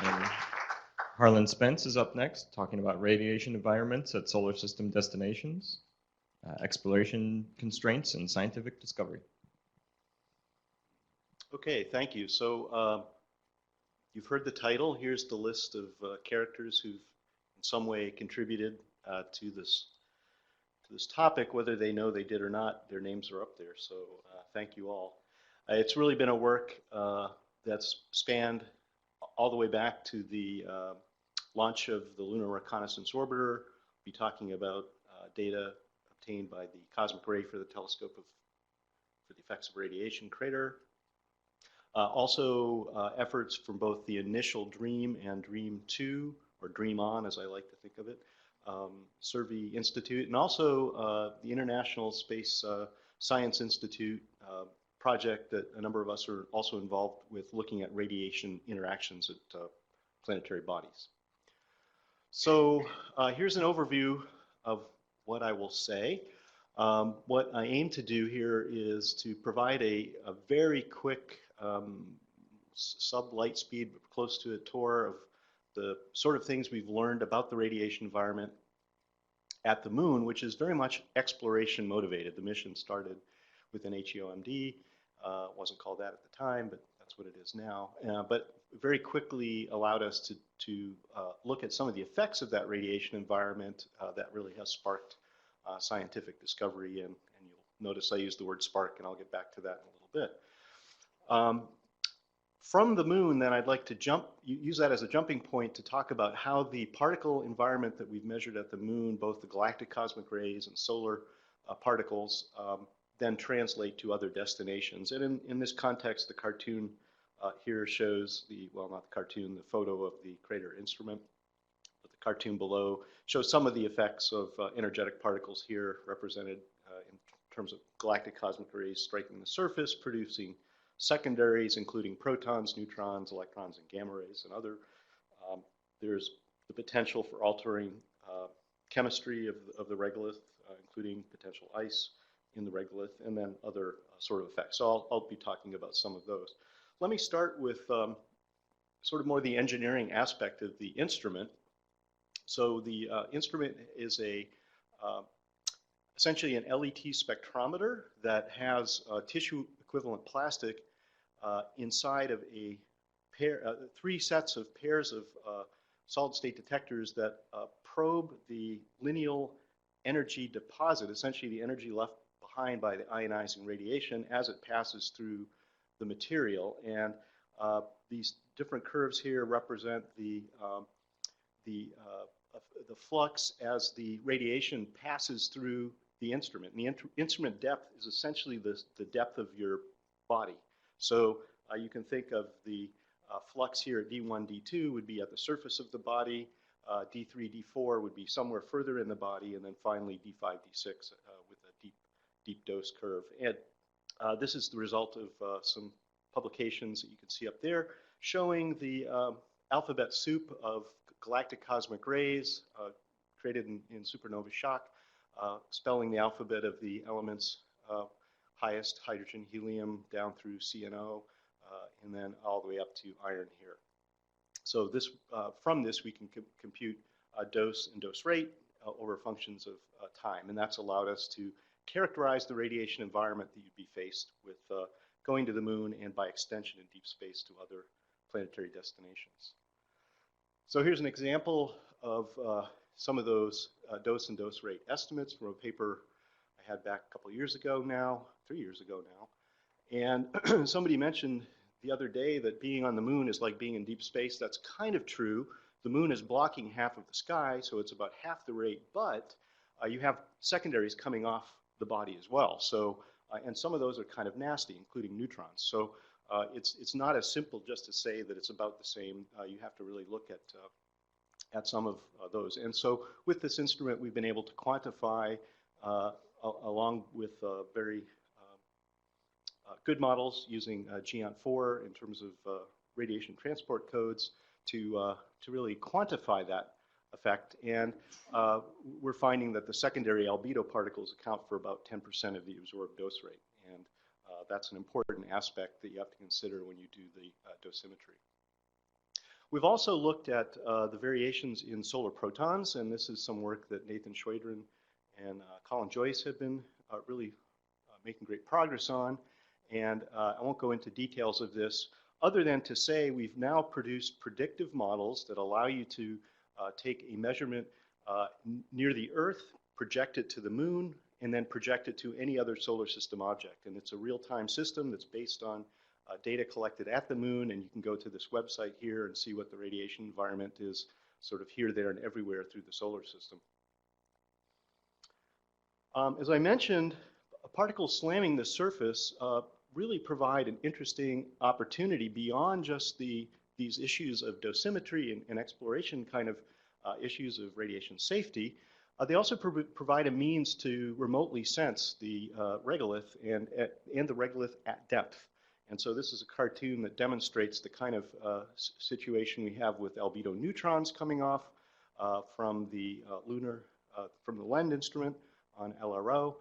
And Harlan Spence is up next, talking about radiation environments at solar system destinations, exploration constraints, and scientific discovery. Okay, thank you. So you've heard the title. Here's the list of characters who've in some way contributed to this topic, whether they know they did or not. Their names are up there. So thank you all. It's really been a work that's spanned all the way back to the launch of the Lunar Reconnaissance Orbiter. We'll be talking about data obtained by the Cosmic Ray for the Telescope for the Effects of Radiation Crater. Also efforts from both the initial DREAM and DREAM 2, or DREAM On as I like to think of it, Survey Institute, and also the International Space Science Institute project that a number of us are also involved with, looking at radiation interactions at planetary bodies. So here's an overview of what I will say. What I aim to do here is to provide a very quick sub-light speed, close to a tour of the sort of things we've learned about the radiation environment at the moon, which is very much exploration motivated. The mission started with an HEOMD. Wasn't called that at the time, but that's what it is now. But very quickly allowed us to look at some of the effects of that radiation environment that really has sparked scientific discovery. And you'll notice I use the word spark, and I'll get back to that in a little bit. From the moon, then, I'd like to use that as a jumping point to talk about how the particle environment that we've measured at the moon, both the galactic cosmic rays and solar particles, then translate to other destinations. And in this context, the cartoon here shows well, not the cartoon, the photo of the crater instrument. But the cartoon below shows some of the effects of energetic particles here represented in terms of galactic cosmic rays striking the surface, producing secondaries, including protons, neutrons, electrons, and gamma rays, and other. There's the potential for altering chemistry of the regolith, including potential ice in the regolith, and then other sort of effects. So I'll be talking about some of those. Let me start with sort of more the engineering aspect of the instrument. So the instrument is essentially an LET spectrometer that has tissue equivalent plastic inside of a three sets of pairs of solid state detectors that probe the lineal energy deposit, essentially the energy left behind by the ionizing radiation as it passes through the material. And these different curves here represent the flux as the radiation passes through the instrument. And the instrument depth is essentially the depth of your body. So you can think of the flux here at D1, D2 would be at the surface of the body. D3, D4 would be somewhere further in the body, and then finally D5, D6 with a deep dose curve. And this is the result of some publications that you can see up there showing the alphabet soup of galactic cosmic rays created in supernova shock, spelling the alphabet of the elements highest hydrogen, helium, down through CNO, and then all the way up to iron here. So this, from this, we can compute dose and dose rate over functions of time, and that's allowed us to characterize the radiation environment that you'd be faced with going to the moon, and by extension in deep space to other planetary destinations. So here's an example of some of those dose and dose rate estimates from a paper I had back a couple years ago now, 3 years ago now. And somebody mentioned the other day that being on the moon is like being in deep space. That's kind of true. The moon is blocking half of the sky, so it's about half the rate, but you have secondaries coming off the body as well. So, and some of those are kind of nasty, including neutrons. So it's not as simple just to say that it's about the same. You have to really look at some of those. And so with this instrument, we've been able to quantify, along with very good models using GEONT4 in terms of radiation transport codes to really quantify that effect. And we're finding that the secondary albedo particles account for about 10% of the absorbed dose rate. And that's an important aspect that you have to consider when you do the dosimetry. We've also looked at the variations in solar protons, and this is some work that Nathan Schwedrin and Colin Joyce have been really making great progress on. And I won't go into details of this, other than to say we've now produced predictive models that allow you to take a measurement near the Earth, project it to the moon, and then project it to any other solar system object. And it's a real-time system that's based on data collected at the moon, and you can go to this website here and see what the radiation environment is sort of here, there, and everywhere through the solar system. As I mentioned, particles slamming the surface really provide an interesting opportunity beyond just these issues of dosimetry and exploration kind of issues of radiation safety. They also provide a means to remotely sense the regolith and the regolith at depth. And so this is a cartoon that demonstrates the kind of situation we have with albedo neutrons coming off from the from the LEND instrument on LRO,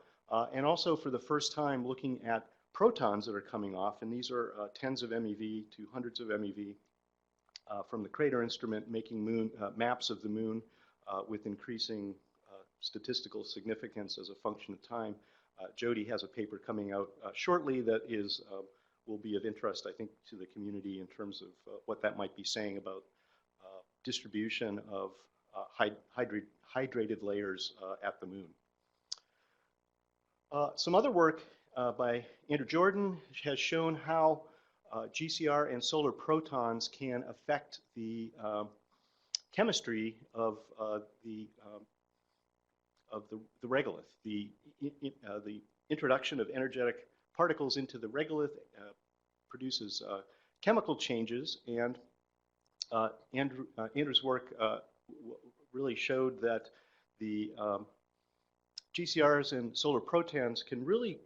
and also for the first time looking at protons that are coming off, and these are tens of MeV to hundreds of MeV from the crater instrument, making maps of the moon with increasing statistical significance as a function of time. Jody has a paper coming out shortly that will be of interest, I think, to the community in terms of what that might be saying about distribution of hydrated layers at the moon. Some other work by Andrew Jordan has shown how GCR and solar protons can affect the chemistry of the regolith. The introduction of energetic particles into the regolith produces chemical changes, and Andrew's work really showed that the GCRs and solar protons can really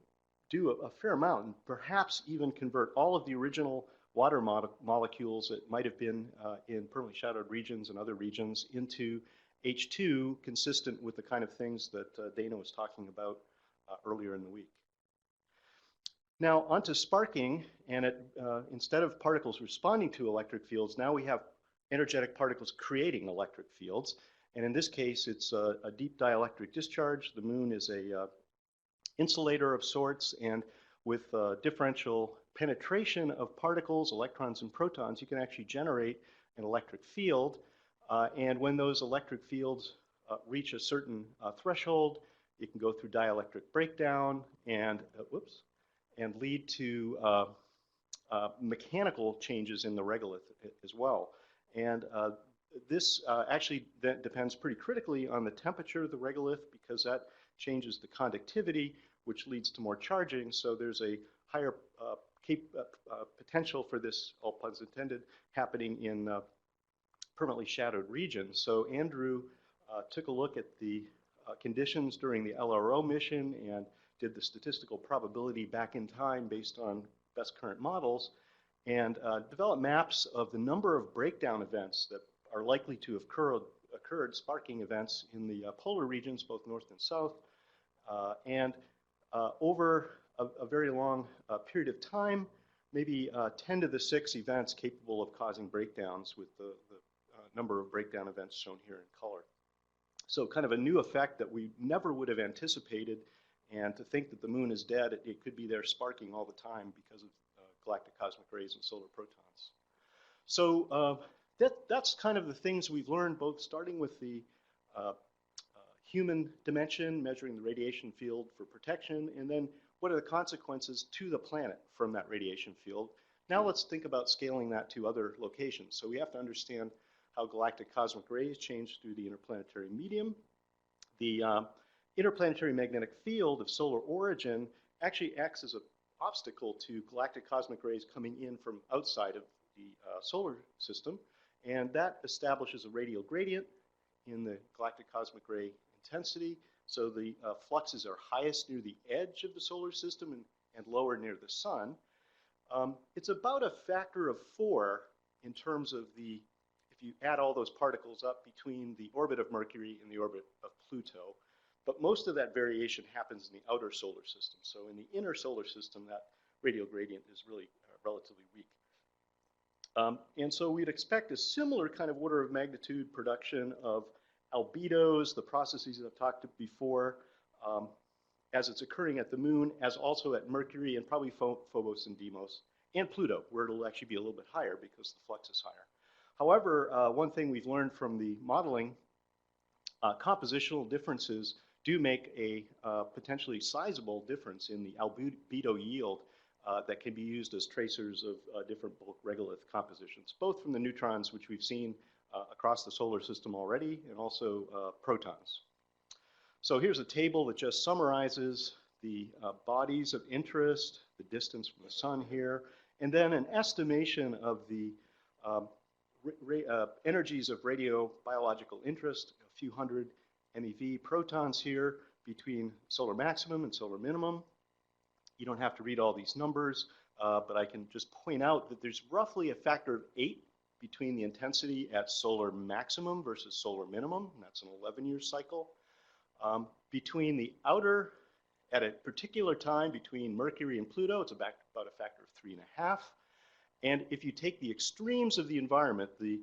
do a fair amount, and perhaps even convert all of the original water molecules that might have been in permanently shadowed regions and other regions into H2, consistent with the kind of things that Dana was talking about earlier in the week. Now onto sparking, and instead of particles responding to electric fields, now we have energetic particles creating electric fields. And in this case, it's a deep dielectric discharge. The moon is a insulator of sorts, and with differential penetration of particles, electrons and protons, you can actually generate an electric field. And when those electric fields reach a certain threshold, it can go through dielectric breakdown and lead to mechanical changes in the regolith as well. And this actually depends pretty critically on the temperature of the regolith, because that changes the conductivity, which leads to more charging. So there's a higher potential for this, all puns intended, happening in permanently shadowed regions. So Andrew took a look at the conditions during the LRO mission and did the statistical probability back in time based on best current models, and developed maps of the number of breakdown events that are likely to have occurred, sparking events in the polar regions, both north and south, and over a very long period of time, maybe 10 to the 6 events capable of causing breakdowns, with the number of breakdown events shown here in color. So kind of a new effect that we never would have anticipated, and to think that the moon is dead, it could be there sparking all the time because of galactic cosmic rays and solar protons. So that's kind of the things we've learned, both starting with the human dimension, measuring the radiation field for protection, and then what are the consequences to the planet from that radiation field. Now let's think about scaling that to other locations. So we have to understand how galactic cosmic rays change through the interplanetary medium. The interplanetary magnetic field of solar origin actually acts as an obstacle to galactic cosmic rays coming in from outside of the solar system, and that establishes a radial gradient in the galactic cosmic ray intensity. So the fluxes are highest near the edge of the solar system and lower near the sun. It's about a factor of 4 in terms of if you add all those particles up between the orbit of Mercury and the orbit of Pluto. But most of that variation happens in the outer solar system. So in the inner solar system, that radial gradient is really relatively weak. And so we'd expect a similar kind of order of magnitude production of albedos, the processes that I've talked about before, as it's occurring at the moon, as also at Mercury and probably Phobos and Deimos, and Pluto, where it'll actually be a little bit higher because the flux is higher. However, one thing we've learned from the modeling, compositional differences do make a potentially sizable difference in the albedo yield that can be used as tracers of different bulk regolith compositions, both from the neutrons, which we've seen across the solar system already, and also protons. So here's a table that just summarizes the bodies of interest, the distance from the sun here, and then an estimation of the energies of radiobiological interest, a few hundred MeV protons here between solar maximum and solar minimum. You don't have to read all these numbers, but I can just point out that there's roughly a factor of 8 between the intensity at solar maximum versus solar minimum, and that's an 11-year cycle. Between the outer, at a particular time between Mercury and Pluto, it's about a factor of 3.5. And if you take the extremes of the environment, the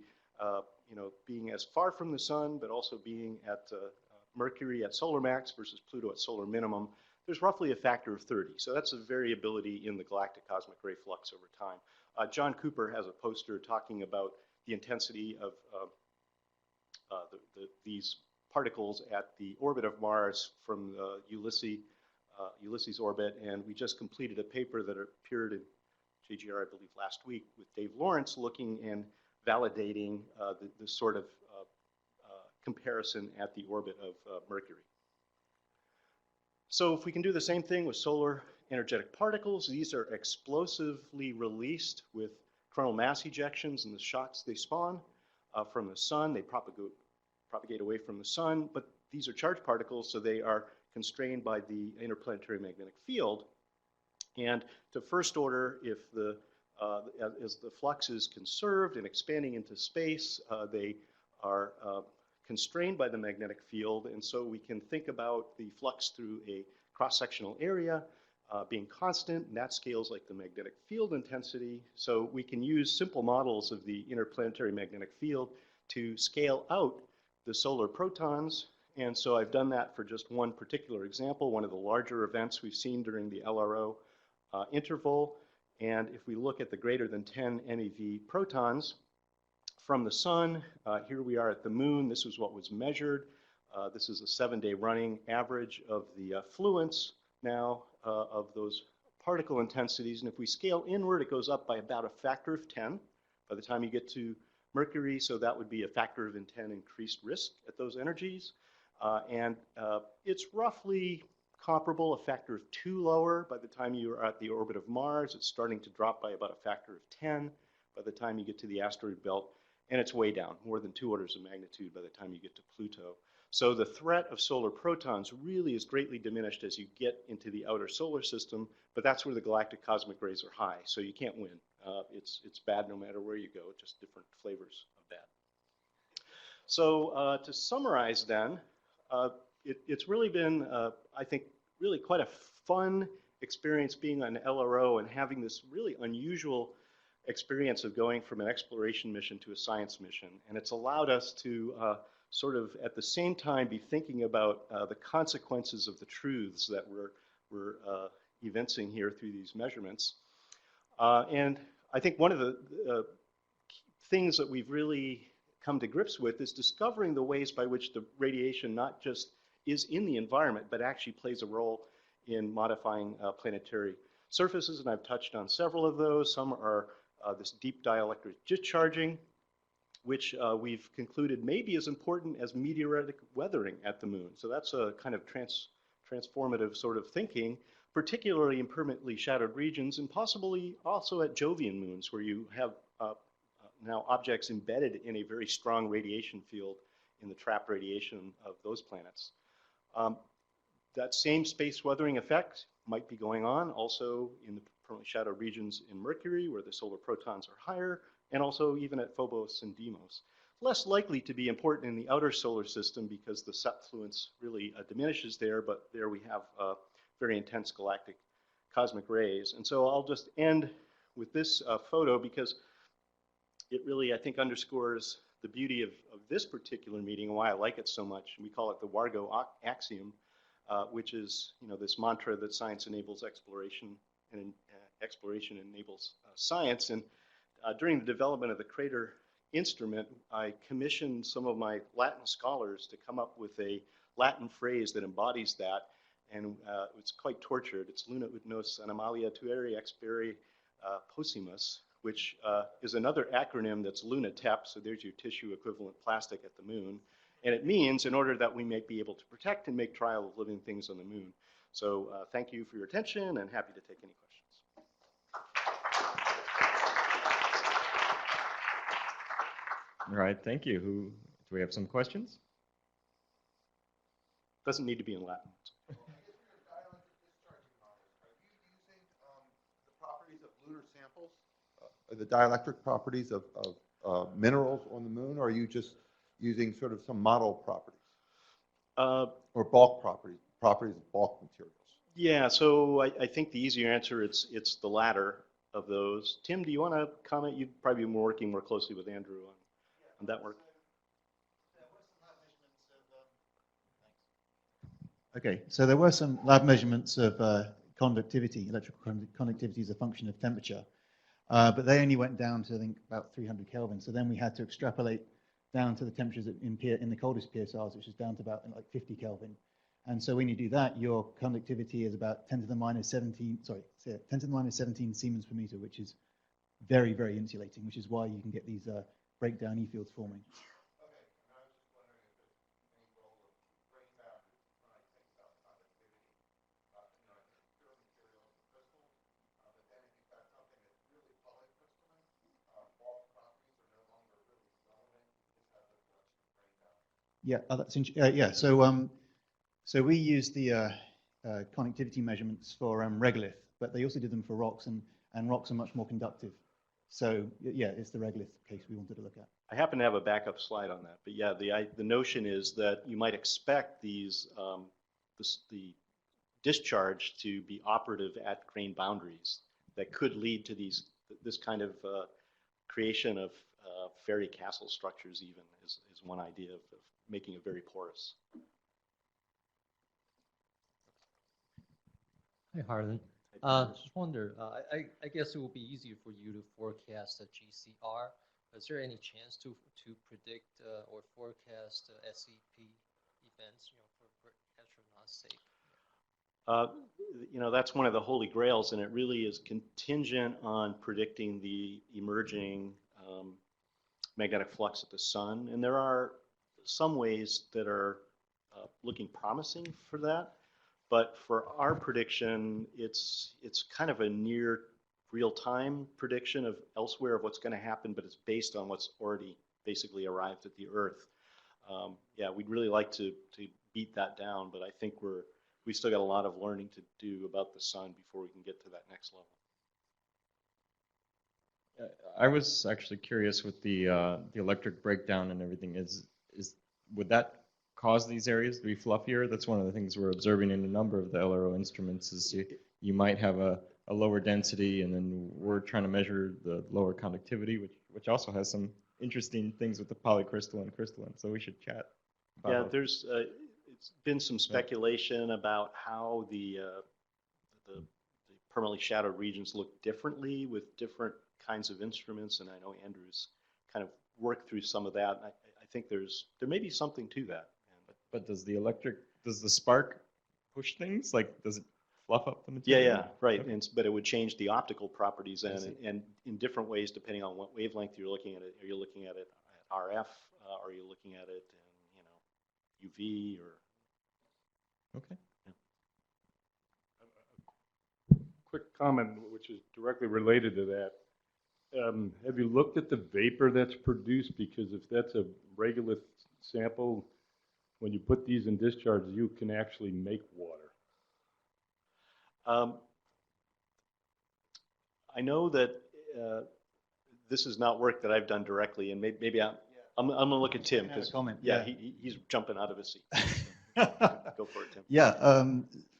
being as far from the sun, but also being at Mercury at solar max versus Pluto at solar minimum, there's roughly a factor of 30. So that's a variability in the galactic cosmic ray flux over time. John Cooper has a poster talking about the intensity of these particles at the orbit of Mars from the Ulysses orbit, and we just completed a paper that appeared in JGR, I believe, last week with Dave Lawrence, looking and validating the sort of comparison at the orbit of Mercury. So if we can do the same thing with solar energetic particles, these are explosively released with coronal mass ejections and the shocks they spawn from the sun. They propagate away from the sun, but these are charged particles, so they are constrained by the interplanetary magnetic field. And to first order, if as the flux is conserved and expanding into space, they are constrained by the magnetic field, and so we can think about the flux through a cross-sectional area being constant, and that scales like the magnetic field intensity. So we can use simple models of the interplanetary magnetic field to scale out the solar protons. And so I've done that for just one particular example, one of the larger events we've seen during the LRO interval. And if we look at the greater than 10 MeV protons from the sun, here we are at the moon. This is what was measured. This is a 7-day running average of the fluence now of those particle intensities. And if we scale inward, it goes up by about a factor of 10 by the time you get to Mercury. So that would be a factor of 10 increased risk at those energies. And it's roughly comparable, a factor of 2 lower by the time you are at the orbit of Mars. It's starting to drop by about a factor of 10 by the time you get to the asteroid belt. And it's way down, more than 2 orders of magnitude by the time you get to Pluto. So the threat of solar protons really is greatly diminished as you get into the outer solar system, but that's where the galactic cosmic rays are high, so you can't win. It's bad no matter where you go, just different flavors of bad. So to summarize then, it's really been, I think, really quite a fun experience being on LRO and having this really unusual experience of going from an exploration mission to a science mission. And it's allowed us to sort of at the same time be thinking about the consequences of the truths that we're evincing here through these measurements. And I think one of the things that we've really come to grips with is discovering the ways by which the radiation not just is in the environment, but actually plays a role in modifying planetary surfaces. And I've touched on several of those. Some are this deep dielectric discharging, which we've concluded may be as important as meteoritic weathering at the moon. So that's a kind of transformative sort of thinking, particularly in permanently shadowed regions, and possibly also at Jovian moons, where you have now objects embedded in a very strong radiation field in the trapped radiation of those planets. That same space weathering effect might be going on also in the permanently shadowed regions in Mercury, where the solar protons are higher, and also even at Phobos and Deimos. Less likely to be important in the outer solar system because the SEP fluence really diminishes there, but there we have very intense galactic cosmic rays. And so I'll just end with this photo because it really, I think, underscores the beauty of this particular meeting and why I like it so much. We call it the Wargo axiom, which is, this mantra that science enables exploration and exploration enables science. And during the development of the crater instrument, I commissioned some of my Latin scholars to come up with a Latin phrase that embodies that. And it's quite tortured. It's Luna ut nos animalia tuere experi possimus, which is another acronym that's LUNATEP, so there's your tissue equivalent plastic at the moon. And it means in order that we may be able to protect and make trial of living things on the moon. So thank you for your attention, and happy to take any questions. All right, thank you. Do we have some questions? Doesn't need to be in Latin. The dielectric properties of minerals on the moon, or are you just using sort of some model properties? Or bulk properties of bulk materials? Yeah, so I think the easier answer, it's the latter of those. Tim, do you want to comment? You'd probably be working more closely with Andrew on that work. Okay, so there were some lab measurements of conductivity, electrical conductivity as a function of temperature. But they only went down to, I think, about 300 Kelvin. So then we had to extrapolate down to the temperatures in the coldest PSRs, which is down to about like 50 Kelvin. And so when you do that, your conductivity is about 10 to the minus 17 Siemens per meter, which is very, very insulating, which is why you can get these breakdown E-fields forming. Yeah, yeah. So we use the conductivity measurements for regolith, but they also did them for rocks, and rocks are much more conductive. So yeah, it's the regolith case we wanted to look at. I happen to have a backup slide on that, but yeah, the notion is that you might expect these the discharge to be operative at grain boundaries that could lead to this kind of creation of fairy castle structures. Even is one idea of making it very porous. Hi, Harlan. Just wonder, I guess it will be easier for you to forecast a GCR. Is there any chance to predict or forecast SEP events, for astronauts' sake? That's one of the holy grails, and it really is contingent on predicting the emerging magnetic flux at the sun. And there are some ways that are looking promising for that. But for our prediction, it's kind of a near real-time prediction of elsewhere of what's going to happen, but it's based on what's already basically arrived at the Earth. Yeah, we'd really like to beat that down, but I think we still got a lot of learning to do about the sun before we can get to that next level. I was actually curious with the electric breakdown and everything. Would that cause these areas to be fluffier? That's one of the things we're observing in a number of the LRO instruments. Is you might have a lower density, and then we're trying to measure the lower conductivity, which also has some interesting things with the polycrystalline crystalline. So we should chat about. Yeah, there's it's been some speculation about how the permanently shadowed regions look differently with different kinds of instruments, and I know Andrew's kind of worked through some of that. And I think there may be something to that. But does the spark push things? Like, does it fluff up the material? Yeah, right. Okay. But it would change the optical properties and in different ways depending on what wavelength you're looking at it. Are you looking at it at RF? Are you looking at it in UV or? Okay. Yeah. Quick comment, which is directly related to that. Have you looked at the vapor that's produced? Because if that's a regolith sample, when you put these in discharge, you can actually make water. I know that this is not work that I've done directly, and maybe I'm going to look at Tim because he's jumping out of his seat. Go for it, Tim. Yeah.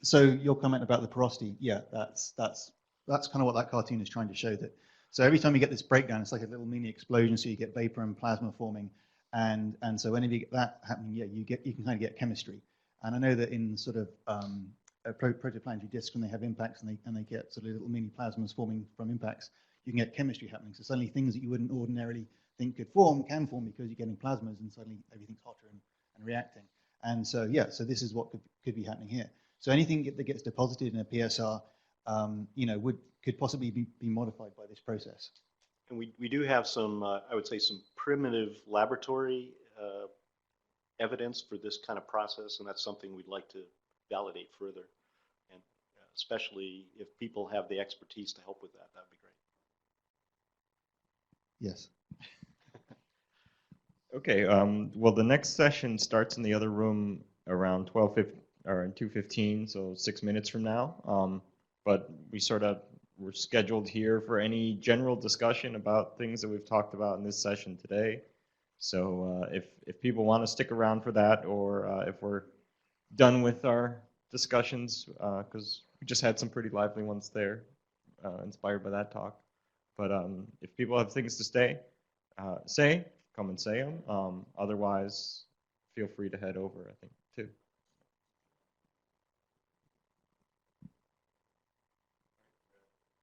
So your comment about the porosity, yeah, that's kind of what that cartoon is trying to show. That So every time you get this breakdown, it's like a little mini explosion. So you get vapor and plasma forming, and so whenever you get that happening, yeah, you can kind of get chemistry. And I know that in sort of protoplanetary disks, when they have impacts and they get sort of little mini plasmas forming from impacts, you can get chemistry happening. So suddenly things that you wouldn't ordinarily think could form can form because you're getting plasmas, and suddenly everything's hotter and reacting. And so yeah, so this is what could be happening here. So anything that gets deposited in a PSR, you know, could possibly be modified by this process. And we do have some, I would say, some primitive laboratory evidence for this kind of process, and that's something we'd like to validate further. And especially if people have the expertise to help with that, that'd be great. Yes. Okay, well, the next session starts in the other room around 12:15 or 2:15, so 6 minutes from now. But we're scheduled here for any general discussion about things that we've talked about in this session today. So if people want to stick around for that, or if we're done with our discussions, because we just had some pretty lively ones there, inspired by that talk. But if people have things to say, come and say them. Otherwise, feel free to head over, I think, too.